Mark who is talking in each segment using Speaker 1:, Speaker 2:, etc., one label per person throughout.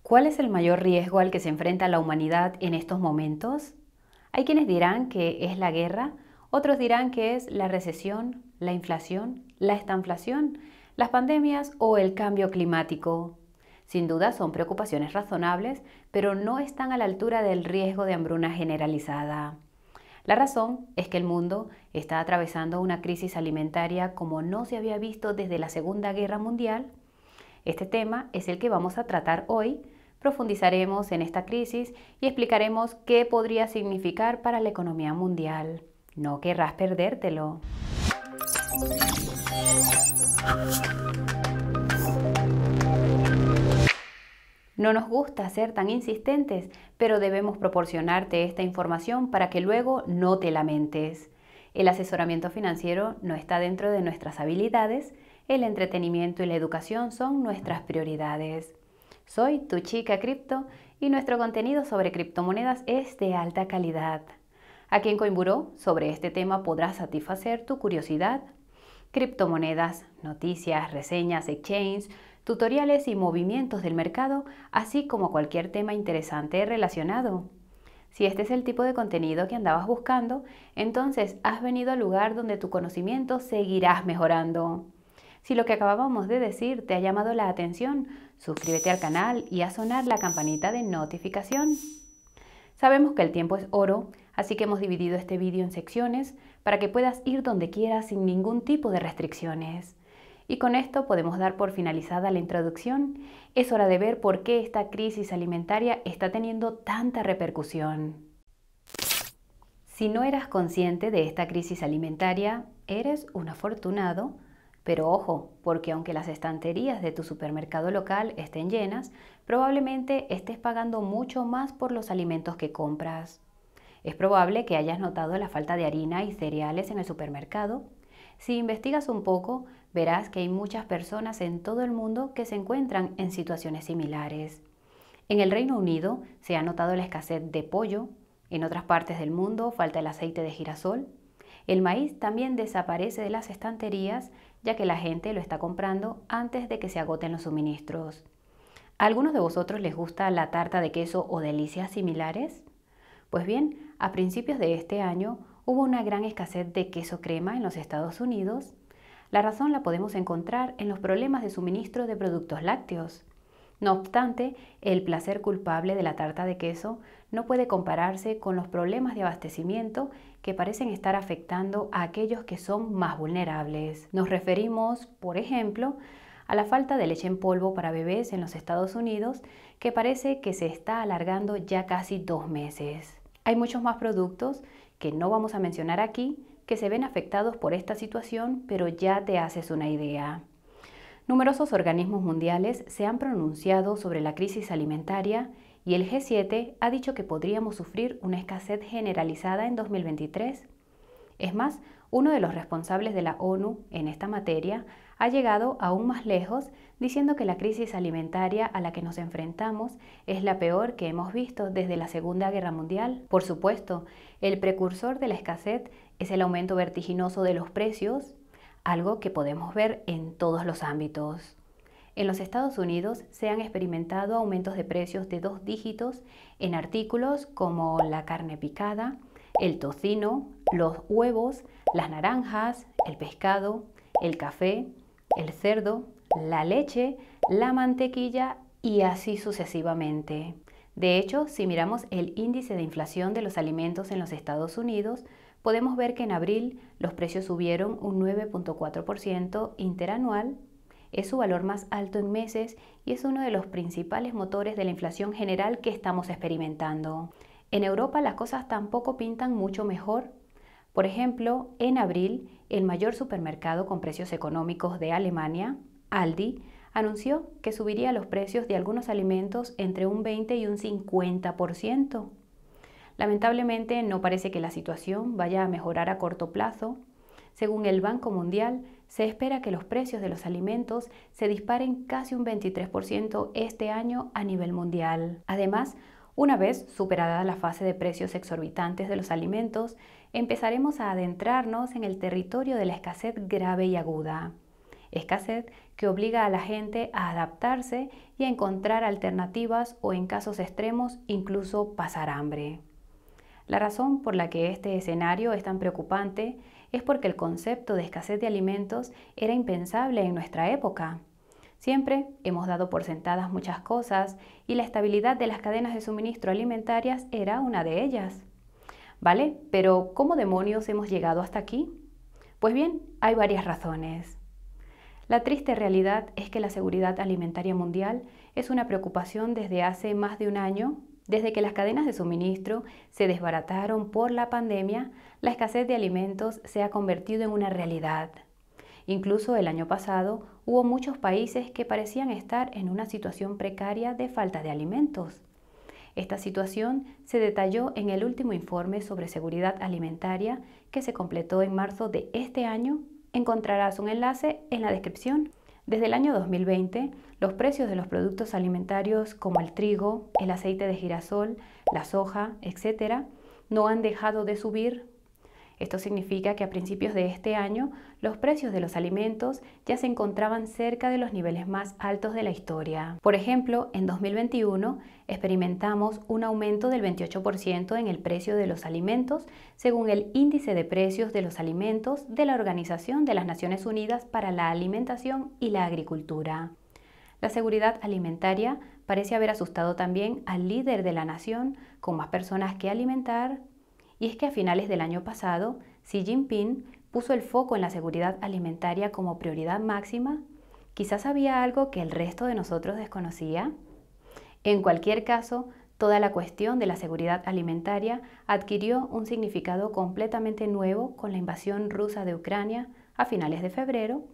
Speaker 1: ¿Cuál es el mayor riesgo al que se enfrenta la humanidad en estos momentos? Hay quienes dirán que es la guerra, otros dirán que es la recesión, la inflación, la estanflación, las pandemias o el cambio climático. Sin duda son preocupaciones razonables, pero no están a la altura del riesgo de hambruna generalizada. La razón es que el mundo está atravesando una crisis alimentaria como no se había visto desde la Segunda Guerra Mundial. Este tema es el que vamos a tratar hoy. Profundizaremos en esta crisis y explicaremos qué podría significar para la economía mundial. No querrás perdértelo. No nos gusta ser tan insistentes, pero debemos proporcionarte esta información para que luego no te lamentes. El asesoramiento financiero no está dentro de nuestras habilidades, el entretenimiento y la educación son nuestras prioridades. Soy tu chica cripto y nuestro contenido sobre criptomonedas es de alta calidad. Aquí en Coinburó, sobre este tema podrás satisfacer tu curiosidad. Criptomonedas, noticias, reseñas, exchanges, tutoriales y movimientos del mercado, así como cualquier tema interesante relacionado. Si este es el tipo de contenido que andabas buscando, entonces has venido al lugar donde tu conocimiento seguirás mejorando. Si lo que acabábamos de decir te ha llamado la atención, suscríbete al canal y haz sonar la campanita de notificación. Sabemos que el tiempo es oro, así que hemos dividido este vídeo en secciones para que puedas ir donde quieras sin ningún tipo de restricciones. Y con esto podemos dar por finalizada la introducción. Es hora de ver por qué esta crisis alimentaria está teniendo tanta repercusión. Si no eras consciente de esta crisis alimentaria, eres un afortunado. Pero ojo, porque aunque las estanterías de tu supermercado local estén llenas, probablemente estés pagando mucho más por los alimentos que compras. Es probable que hayas notado la falta de harina y cereales en el supermercado. Si investigas un poco, verás que hay muchas personas en todo el mundo que se encuentran en situaciones similares. En el Reino Unido se ha notado la escasez de pollo, en otras partes del mundo falta el aceite de girasol. El maíz también desaparece de las estanterías, ya que la gente lo está comprando antes de que se agoten los suministros. ¿A algunos de vosotros les gusta la tarta de queso o delicias similares? Pues bien, a principios de este año hubo una gran escasez de queso crema en los Estados Unidos. La razón la podemos encontrar en los problemas de suministro de productos lácteos. No obstante, el placer culpable de la tarta de queso no puede compararse con los problemas de abastecimiento que parecen estar afectando a aquellos que son más vulnerables. Nos referimos, por ejemplo, a la falta de leche en polvo para bebés en los Estados Unidos, que parece que se está alargando ya casi 2 meses. Hay muchos más productos que no vamos a mencionar aquí, que se ven afectados por esta situación, pero ya te haces una idea. Numerosos organismos mundiales se han pronunciado sobre la crisis alimentaria y el G7 ha dicho que podríamos sufrir una escasez generalizada en 2023. Es más, uno de los responsables de la ONU en esta materia ha llegado aún más lejos, diciendo que la crisis alimentaria a la que nos enfrentamos es la peor que hemos visto desde la Segunda Guerra Mundial. Por supuesto, el precursor de la escasez es el aumento vertiginoso de los precios, algo que podemos ver en todos los ámbitos. En los Estados Unidos se han experimentado aumentos de precios de 2 dígitos en artículos como la carne picada, el tocino, los huevos, las naranjas, el pescado, el café, el cerdo, la leche, la mantequilla y así sucesivamente. De hecho, si miramos el índice de inflación de los alimentos en los Estados Unidos, podemos ver que en abril los precios subieron un 9.4% interanual. Es su valor más alto en meses y es uno de los principales motores de la inflación general que estamos experimentando. En Europa las cosas tampoco pintan mucho mejor. Por ejemplo, en abril, el mayor supermercado con precios económicos de Alemania, Aldi, anunció que subiría los precios de algunos alimentos entre un 20 y un 50%. Lamentablemente, no parece que la situación vaya a mejorar a corto plazo. Según el Banco Mundial, se espera que los precios de los alimentos se disparen casi un 23% este año a nivel mundial. Además, una vez superada la fase de precios exorbitantes de los alimentos, empezaremos a adentrarnos en el territorio de la escasez grave y aguda. Escasez que obliga a la gente a adaptarse y a encontrar alternativas o, en casos extremos, incluso pasar hambre. La razón por la que este escenario es tan preocupante es porque el concepto de escasez de alimentos era impensable en nuestra época. Siempre hemos dado por sentadas muchas cosas y la estabilidad de las cadenas de suministro alimentarias era una de ellas. ¿Vale? Pero ¿cómo demonios hemos llegado hasta aquí? Pues bien, hay varias razones. La triste realidad es que la seguridad alimentaria mundial es una preocupación desde hace más de un año. Desde que las cadenas de suministro se desbarataron por la pandemia, la escasez de alimentos se ha convertido en una realidad. Incluso el año pasado hubo muchos países que parecían estar en una situación precaria de falta de alimentos. Esta situación se detalló en el último informe sobre seguridad alimentaria que se completó en marzo de este año. Encontrarás un enlace en la descripción. Desde el año 2020, los precios de los productos alimentarios como el trigo, el aceite de girasol, la soja, etc., no han dejado de subir. Esto significa que a principios de este año, los precios de los alimentos ya se encontraban cerca de los niveles más altos de la historia. Por ejemplo, en 2021 experimentamos un aumento del 28% en el precio de los alimentos, según el Índice de Precios de los Alimentos de la Organización de las Naciones Unidas para la Alimentación y la Agricultura. La seguridad alimentaria parece haber asustado también al líder de la nación, con más personas que alimentar. Y es que a finales del año pasado, Xi Jinping puso el foco en la seguridad alimentaria como prioridad máxima. Quizás había algo que el resto de nosotros desconocía. En cualquier caso, toda la cuestión de la seguridad alimentaria adquirió un significado completamente nuevo con la invasión rusa de Ucrania a finales de febrero.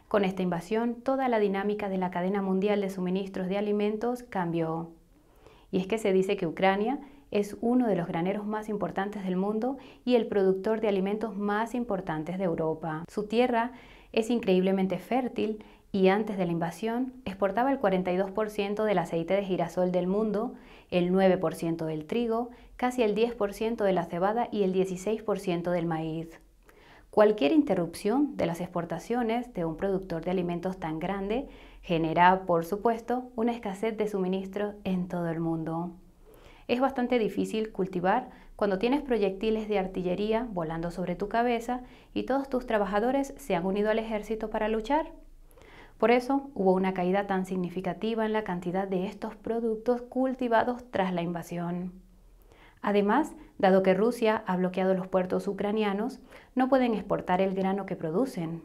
Speaker 1: Con esta invasión, toda la dinámica de la cadena mundial de suministros de alimentos cambió. Y es que se dice que Ucrania es uno de los graneros más importantes del mundo y el productor de alimentos más importantes de Europa. Su tierra es increíblemente fértil y antes de la invasión exportaba el 42% del aceite de girasol del mundo, el 9% del trigo, casi el 10% de la cebada y el 16% del maíz. Cualquier interrupción de las exportaciones de un productor de alimentos tan grande genera, por supuesto, una escasez de suministro en todo el mundo. Es bastante difícil cultivar cuando tienes proyectiles de artillería volando sobre tu cabeza y todos tus trabajadores se han unido al ejército para luchar. Por eso hubo una caída tan significativa en la cantidad de estos productos cultivados tras la invasión. Además, dado que Rusia ha bloqueado los puertos ucranianos, no pueden exportar el grano que producen.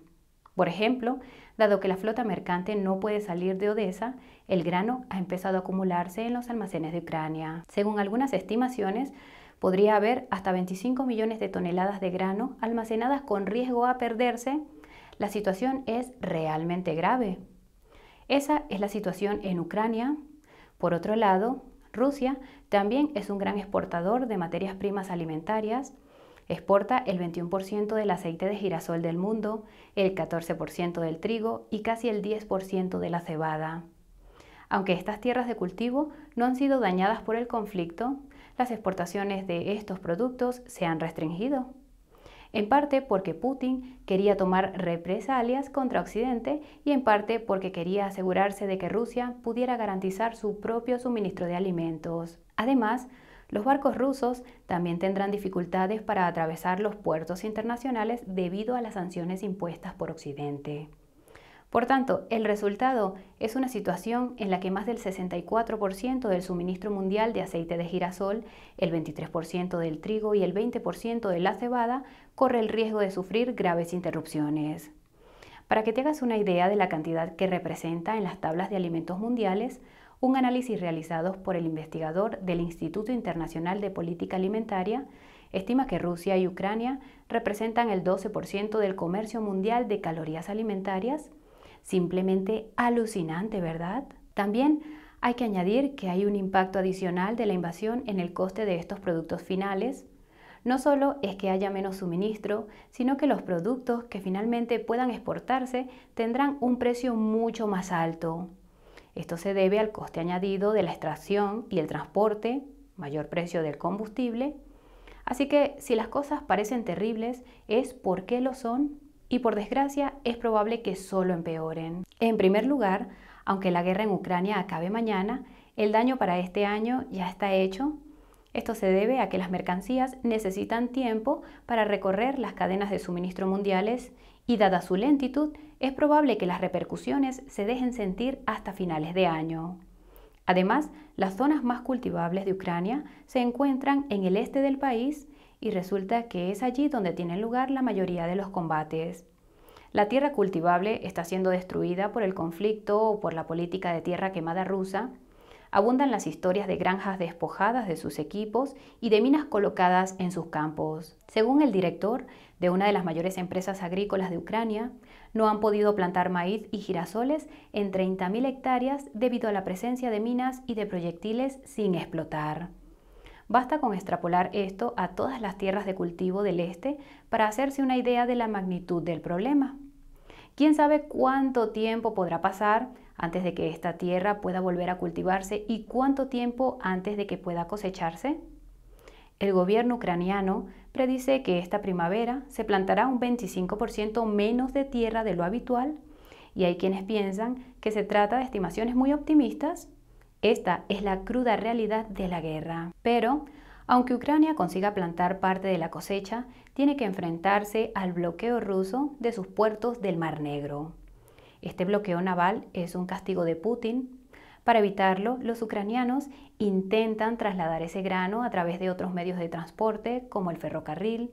Speaker 1: Por ejemplo, dado que la flota mercante no puede salir de Odesa, el grano ha empezado a acumularse en los almacenes de Ucrania. Según algunas estimaciones, podría haber hasta 25 millones de toneladas de grano almacenadas con riesgo a perderse. La situación es realmente grave. Esa es la situación en Ucrania. Por otro lado, Rusia también es un gran exportador de materias primas alimentarias. Exporta el 21% del aceite de girasol del mundo, el 14% del trigo y casi el 10% de la cebada. Aunque estas tierras de cultivo no han sido dañadas por el conflicto, las exportaciones de estos productos se han restringido. En parte porque Putin quería tomar represalias contra Occidente y en parte porque quería asegurarse de que Rusia pudiera garantizar su propio suministro de alimentos. Además, los barcos rusos también tendrán dificultades para atravesar los puertos internacionales debido a las sanciones impuestas por Occidente. Por tanto, el resultado es una situación en la que más del 64% del suministro mundial de aceite de girasol, el 23% del trigo y el 20% de la cebada corre el riesgo de sufrir graves interrupciones. Para que te hagas una idea de la cantidad que representa en las tablas de alimentos mundiales, un análisis realizado por el investigador del Instituto Internacional de Política Alimentaria estima que Rusia y Ucrania representan el 12% del comercio mundial de calorías alimentarias. Simplemente alucinante, ¿verdad? También hay que añadir que hay un impacto adicional de la invasión en el coste de estos productos finales. No solo es que haya menos suministro, sino que los productos que finalmente puedan exportarse tendrán un precio mucho más alto. Esto se debe al coste añadido de la extracción y el transporte, mayor precio del combustible. Así que si las cosas parecen terribles, es porque lo son. y por desgracia es probable que solo empeoren. En primer lugar, aunque la guerra en Ucrania acabe mañana, el daño para este año ya está hecho. Esto se debe a que las mercancías necesitan tiempo para recorrer las cadenas de suministro mundiales y dada su lentitud, es probable que las repercusiones se dejen sentir hasta finales de año. Además, las zonas más cultivables de Ucrania se encuentran en el este del país y resulta que es allí donde tienen lugar la mayoría de los combates. La tierra cultivable está siendo destruida por el conflicto o por la política de tierra quemada rusa. Abundan las historias de granjas despojadas de sus equipos y de minas colocadas en sus campos. Según el director de una de las mayores empresas agrícolas de Ucrania, no han podido plantar maíz y girasoles en 30.000 hectáreas debido a la presencia de minas y de proyectiles sin explotar. Basta con extrapolar esto a todas las tierras de cultivo del este para hacerse una idea de la magnitud del problema. ¿Quién sabe cuánto tiempo podrá pasar antes de que esta tierra pueda volver a cultivarse y cuánto tiempo antes de que pueda cosecharse? El gobierno ucraniano predice que esta primavera se plantará un 25% menos de tierra de lo habitual y hay quienes piensan que se trata de estimaciones muy optimistas. Esta es la cruda realidad de la guerra. Pero, aunque Ucrania consiga plantar parte de la cosecha, tiene que enfrentarse al bloqueo ruso de sus puertos del Mar Negro. Este bloqueo naval es un castigo de Putin. Para evitarlo, los ucranianos intentan trasladar ese grano a través de otros medios de transporte, como el ferrocarril.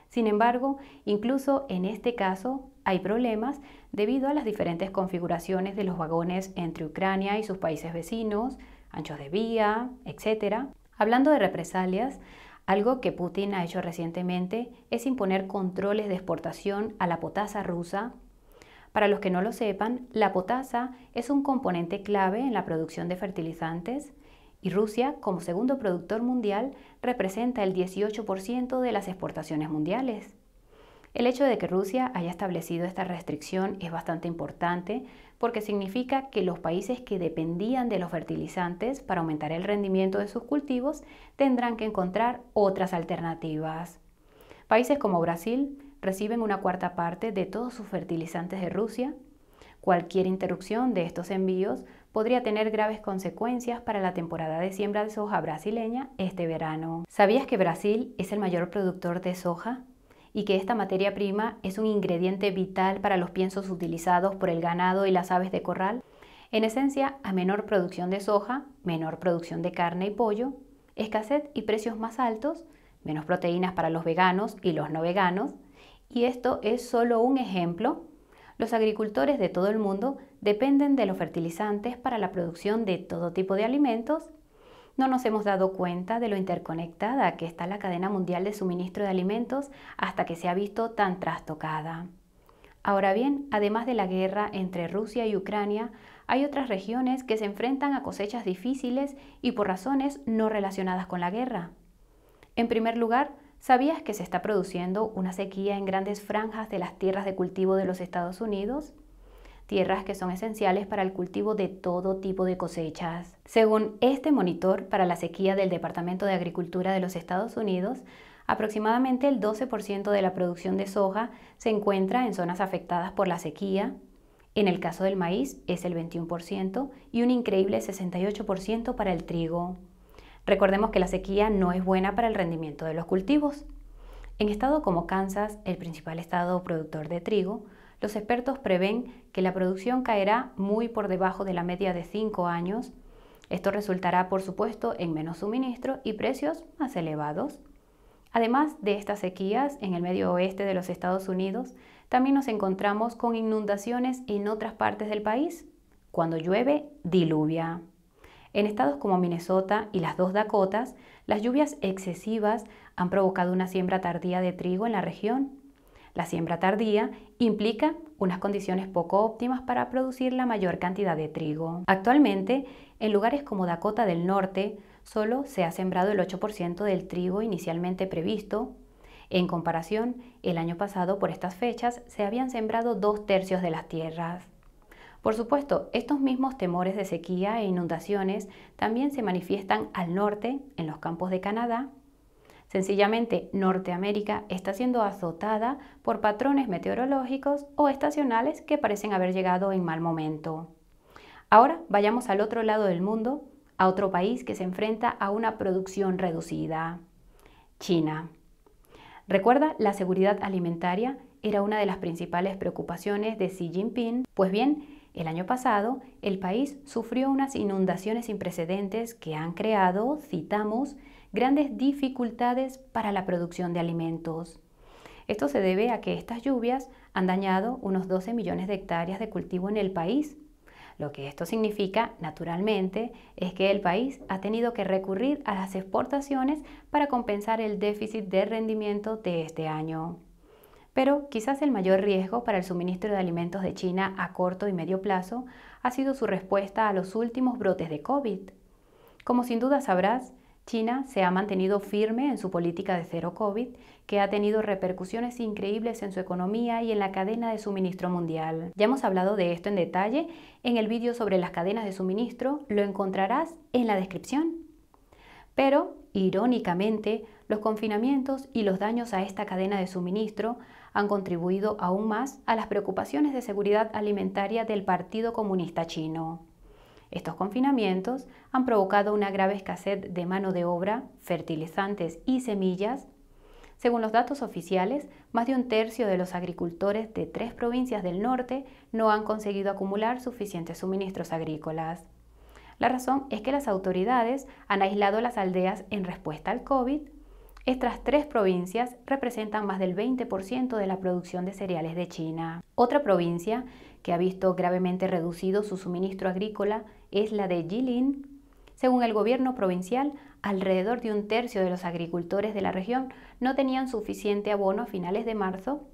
Speaker 1: Sin embargo, incluso en este caso hay problemas debido a las diferentes configuraciones de los vagones entre Ucrania y sus países vecinos, anchos de vía, etc. Hablando de represalias, algo que Putin ha hecho recientemente es imponer controles de exportación a la potasa rusa. Para los que no lo sepan, la potasa es un componente clave en la producción de fertilizantes y Rusia, como segundo productor mundial, representa el 18% de las exportaciones mundiales. El hecho de que Rusia haya establecido esta restricción es bastante importante porque significa que los países que dependían de los fertilizantes para aumentar el rendimiento de sus cultivos tendrán que encontrar otras alternativas. Países como Brasil reciben una cuarta parte de todos sus fertilizantes de Rusia. Cualquier interrupción de estos envíos podría tener graves consecuencias para la temporada de siembra de soja brasileña este verano. ¿Sabías que Brasil es el mayor productor de soja? Y que esta materia prima es un ingrediente vital para los piensos utilizados por el ganado y las aves de corral. En esencia, a menor producción de soja, menor producción de carne y pollo, escasez y precios más altos, menos proteínas para los veganos y los no veganos. Y esto es solo un ejemplo. Los agricultores de todo el mundo dependen de los fertilizantes para la producción de todo tipo de alimentos. No nos hemos dado cuenta de lo interconectada que está la cadena mundial de suministro de alimentos hasta que se ha visto tan trastocada. Ahora bien, además de la guerra entre Rusia y Ucrania, hay otras regiones que se enfrentan a cosechas difíciles y por razones no relacionadas con la guerra. En primer lugar, ¿sabías que se está produciendo una sequía en grandes franjas de las tierras de cultivo de los Estados Unidos? Tierras que son esenciales para el cultivo de todo tipo de cosechas. Según este monitor para la sequía del Departamento de Agricultura de los Estados Unidos, aproximadamente el 12% de la producción de soja se encuentra en zonas afectadas por la sequía. En el caso del maíz es el 21% y un increíble 68% para el trigo. Recordemos que la sequía no es buena para el rendimiento de los cultivos. En estados como Kansas, el principal estado productor de trigo, los expertos prevén que la producción caerá muy por debajo de la media de 5 años. Esto resultará, por supuesto, en menos suministro y precios más elevados. Además de estas sequías en el medio oeste de los Estados Unidos, también nos encontramos con inundaciones en otras partes del país. Cuando llueve, diluvia. En estados como Minnesota y las dos Dakotas, las lluvias excesivas han provocado una siembra tardía de trigo en la región. La siembra tardía implica unas condiciones poco óptimas para producir la mayor cantidad de trigo. Actualmente, en lugares como Dakota del Norte, solo se ha sembrado el 8% del trigo inicialmente previsto. En comparación, el año pasado por estas fechas se habían sembrado 2/3 de las tierras. Por supuesto, estos mismos temores de sequía e inundaciones también se manifiestan al norte, en los campos de Canadá. Sencillamente, Norteamérica está siendo azotada por patrones meteorológicos o estacionales que parecen haber llegado en mal momento. Ahora vayamos al otro lado del mundo, a otro país que se enfrenta a una producción reducida: China. ¿Recuerda? La seguridad alimentaria era una de las principales preocupaciones de Xi Jinping. Pues bien, el año pasado el país sufrió unas inundaciones sin precedentes que han creado, citamos, grandes dificultades para la producción de alimentos. Esto se debe a que estas lluvias han dañado unos 12 millones de hectáreas de cultivo en el país. Lo que esto significa, naturalmente, es que el país ha tenido que recurrir a las exportaciones para compensar el déficit de rendimiento de este año. Pero quizás el mayor riesgo para el suministro de alimentos de China a corto y medio plazo ha sido su respuesta a los últimos brotes de COVID. Como sin duda sabrás, China se ha mantenido firme en su política de cero COVID, que ha tenido repercusiones increíbles en su economía y en la cadena de suministro mundial. Ya hemos hablado de esto en detalle en el vídeo sobre las cadenas de suministro, lo encontrarás en la descripción. Pero, irónicamente, los confinamientos y los daños a esta cadena de suministro han contribuido aún más a las preocupaciones de seguridad alimentaria del Partido Comunista Chino. Estos confinamientos han provocado una grave escasez de mano de obra, fertilizantes y semillas. Según los datos oficiales, más de un tercio de los agricultores de 3 provincias del norte no han conseguido acumular suficientes suministros agrícolas. La razón es que las autoridades han aislado las aldeas en respuesta al COVID. Estas 3 provincias representan más del 20% de la producción de cereales de China. Otra provincia que ha visto gravemente reducido su suministro agrícola es la de Jilin. Según el gobierno provincial, alrededor de un tercio de los agricultores de la región no tenían suficiente abono a finales de marzo.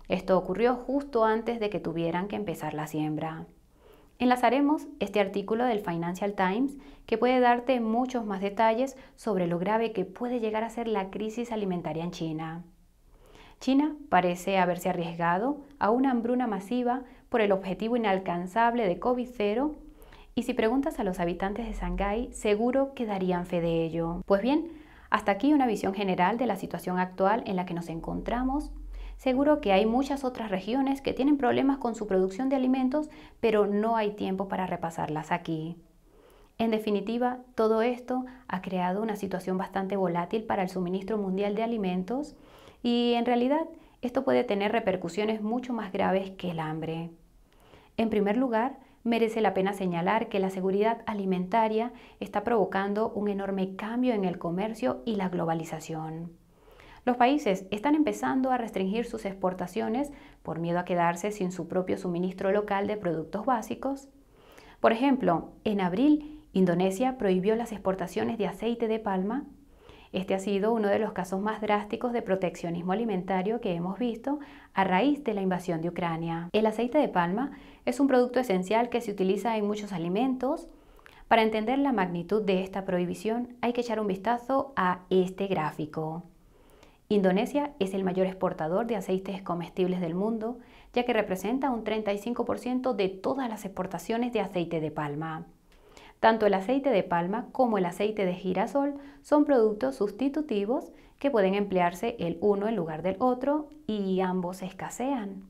Speaker 1: Esto ocurrió justo antes de que tuvieran que empezar la siembra. Enlazaremos este artículo del Financial Times que puede darte muchos más detalles sobre lo grave que puede llegar a ser la crisis alimentaria en China. China parece haberse arriesgado a una hambruna masiva por el objetivo inalcanzable de COVID-0, y si preguntas a los habitantes de Shanghái, seguro que darían fe de ello. Pues bien, hasta aquí una visión general de la situación actual en la que nos encontramos. Seguro que hay muchas otras regiones que tienen problemas con su producción de alimentos, pero no hay tiempo para repasarlas aquí. En definitiva, todo esto ha creado una situación bastante volátil para el suministro mundial de alimentos y en realidad esto puede tener repercusiones mucho más graves que el hambre. En primer lugar, merece la pena señalar que la seguridad alimentaria está provocando un enorme cambio en el comercio y la globalización. Los países están empezando a restringir sus exportaciones por miedo a quedarse sin su propio suministro local de productos básicos. Por ejemplo, en abril, Indonesia prohibió las exportaciones de aceite de palma. Este ha sido uno de los casos más drásticos de proteccionismo alimentario que hemos visto a raíz de la invasión de Ucrania. El aceite de palma es un producto esencial que se utiliza en muchos alimentos. Para entender la magnitud de esta prohibición, hay que echar un vistazo a este gráfico. Indonesia es el mayor exportador de aceites comestibles del mundo, ya que representa un 35% de todas las exportaciones de aceite de palma. Tanto el aceite de palma como el aceite de girasol son productos sustitutivos que pueden emplearse el uno en lugar del otro y ambos escasean.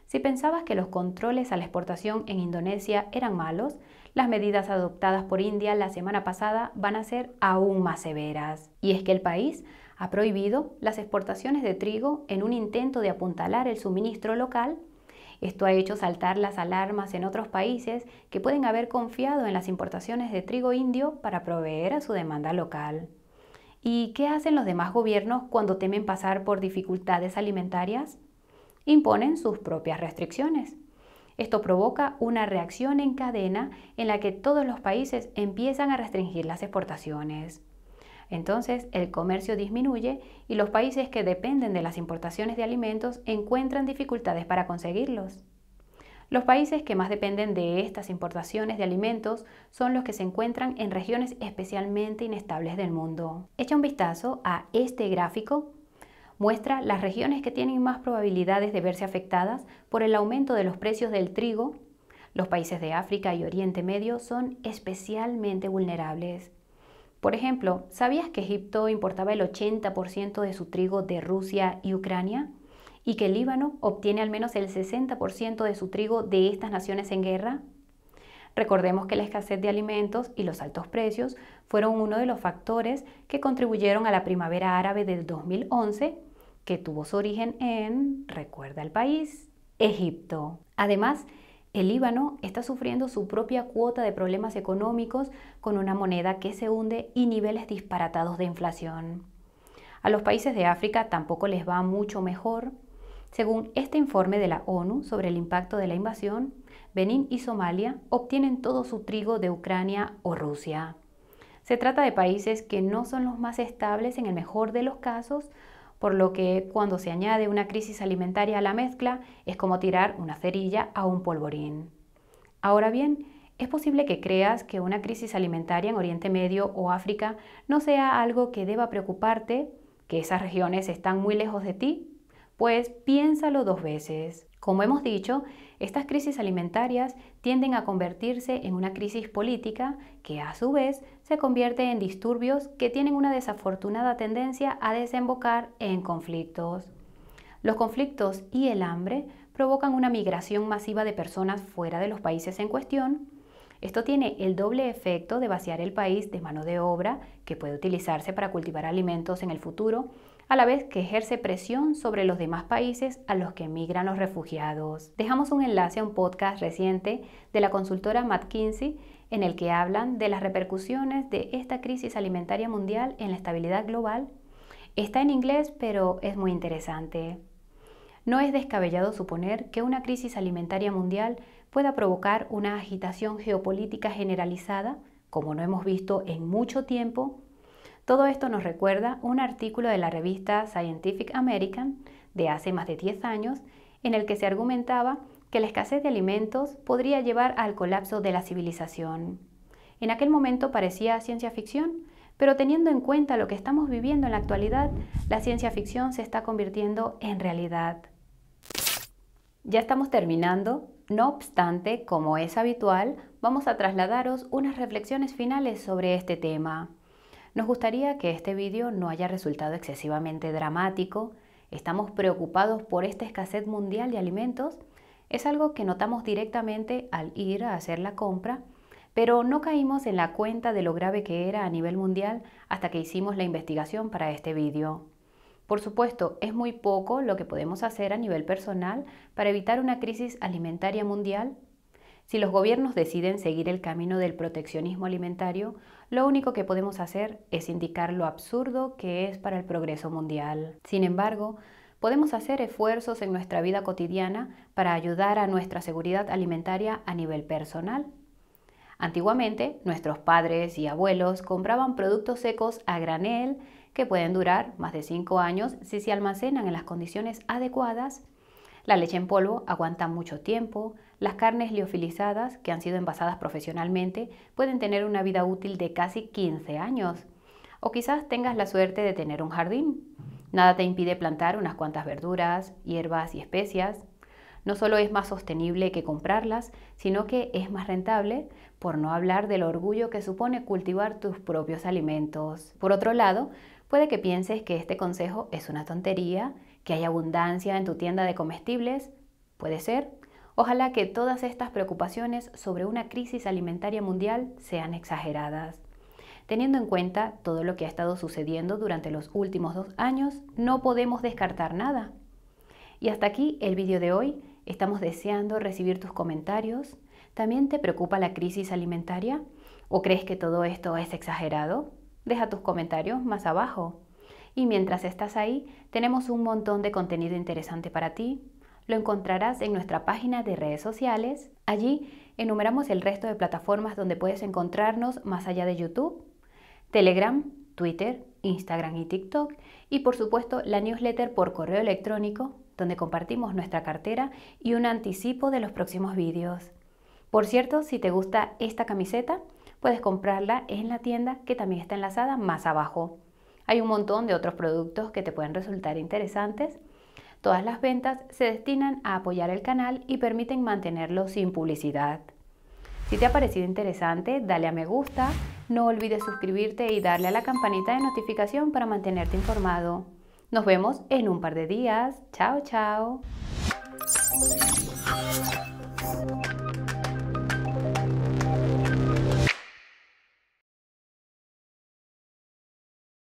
Speaker 1: Si pensabas que los controles a la exportación en Indonesia eran malos, las medidas adoptadas por India la semana pasada van a ser aún más severas. Y es que el país ha prohibido las exportaciones de trigo en un intento de apuntalar el suministro local. Esto ha hecho saltar las alarmas en otros países que pueden haber confiado en las importaciones de trigo indio para proveer a su demanda local. ¿Y qué hacen los demás gobiernos cuando temen pasar por dificultades alimentarias? Imponen sus propias restricciones. Esto provoca una reacción en cadena en la que todos los países empiezan a restringir las exportaciones. Entonces, el comercio disminuye y los países que dependen de las importaciones de alimentos encuentran dificultades para conseguirlos. Los países que más dependen de estas importaciones de alimentos son los que se encuentran en regiones especialmente inestables del mundo. Echa un vistazo a este gráfico. Muestra las regiones que tienen más probabilidades de verse afectadas por el aumento de los precios del trigo. Los países de África y Oriente Medio son especialmente vulnerables. Por ejemplo, ¿sabías que Egipto importaba el 80% de su trigo de Rusia y Ucrania? ¿Y que el Líbano obtiene al menos el 60% de su trigo de estas naciones en guerra? Recordemos que la escasez de alimentos y los altos precios fueron uno de los factores que contribuyeron a la primavera árabe del 2011, que tuvo su origen en, recuerda el país, Egipto. Además, el Líbano está sufriendo su propia cuota de problemas económicos con una moneda que se hunde y niveles disparatados de inflación. A los países de África tampoco les va mucho mejor. Según este informe de la ONU sobre el impacto de la invasión, Benín y Somalia obtienen todo su trigo de Ucrania o Rusia. Se trata de países que no son los más estables en el mejor de los casos, por lo que cuando se añade una crisis alimentaria a la mezcla es como tirar una cerilla a un polvorín. Ahora bien, es posible que creas que una crisis alimentaria en Oriente Medio o África no sea algo que deba preocuparte, que esas regiones están muy lejos de ti. Pues piénsalo dos veces. Como hemos dicho, estas crisis alimentarias tienden a convertirse en una crisis política que a su vez se convierte en disturbios que tienen una desafortunada tendencia a desembocar en conflictos. Los conflictos y el hambre provocan una migración masiva de personas fuera de los países en cuestión. Esto tiene el doble efecto de vaciar el país de mano de obra que puede utilizarse para cultivar alimentos en el futuro, a la vez que ejerce presión sobre los demás países a los que emigran los refugiados. Dejamos un enlace a un podcast reciente de la consultora McKinsey en el que hablan de las repercusiones de esta crisis alimentaria mundial en la estabilidad global. Está en inglés, pero es muy interesante. No es descabellado suponer que una crisis alimentaria mundial pueda provocar una agitación geopolítica generalizada, como no hemos visto en mucho tiempo. Todo esto nos recuerda un artículo de la revista Scientific American de hace más de 10 años, en el que se argumentaba que la escasez de alimentos podría llevar al colapso de la civilización. En aquel momento parecía ciencia ficción, pero teniendo en cuenta lo que estamos viviendo en la actualidad, la ciencia ficción se está convirtiendo en realidad. Ya estamos terminando. No obstante, como es habitual, vamos a trasladaros unas reflexiones finales sobre este tema. Nos gustaría que este vídeo no haya resultado excesivamente dramático. Estamos preocupados por esta escasez mundial de alimentos. Es algo que notamos directamente al ir a hacer la compra, pero no caímos en la cuenta de lo grave que era a nivel mundial hasta que hicimos la investigación para este vídeo. Por supuesto, es muy poco lo que podemos hacer a nivel personal para evitar una crisis alimentaria mundial. Si los gobiernos deciden seguir el camino del proteccionismo alimentario, lo único que podemos hacer es indicar lo absurdo que es para el progreso mundial. Sin embargo, podemos hacer esfuerzos en nuestra vida cotidiana para ayudar a nuestra seguridad alimentaria a nivel personal. Antiguamente, nuestros padres y abuelos compraban productos secos a granel que pueden durar más de 5 años si se almacenan en las condiciones adecuadas. La leche en polvo aguanta mucho tiempo. Las carnes liofilizadas, que han sido envasadas profesionalmente, pueden tener una vida útil de casi 15 años. O quizás tengas la suerte de tener un jardín. Nada te impide plantar unas cuantas verduras, hierbas y especias. No solo es más sostenible que comprarlas, sino que es más rentable, por no hablar del orgullo que supone cultivar tus propios alimentos. Por otro lado, puede que pienses que este consejo es una tontería, que hay abundancia en tu tienda de comestibles. Puede ser. Ojalá que todas estas preocupaciones sobre una crisis alimentaria mundial sean exageradas. Teniendo en cuenta todo lo que ha estado sucediendo durante los últimos 2 años, no podemos descartar nada. Y hasta aquí el vídeo de hoy. Estamos deseando recibir tus comentarios. ¿También te preocupa la crisis alimentaria? ¿O crees que todo esto es exagerado? Deja tus comentarios más abajo. Y mientras estás ahí, tenemos un montón de contenido interesante para ti. Lo encontrarás en nuestra página de redes sociales. Allí enumeramos el resto de plataformas donde puedes encontrarnos más allá de YouTube, Telegram, Twitter, Instagram y TikTok. Y por supuesto la newsletter por correo electrónico, donde compartimos nuestra cartera y un anticipo de los próximos vídeos. Por cierto, si te gusta esta camiseta, puedes comprarla en la tienda que también está enlazada más abajo. Hay un montón de otros productos que te pueden resultar interesantes. Todas las ventas se destinan a apoyar el canal y permiten mantenerlo sin publicidad. Si te ha parecido interesante, dale a me gusta, No olvides suscribirte y darle a la campanita de notificación para mantenerte informado. Nos vemos en un par de días. Chao, chao.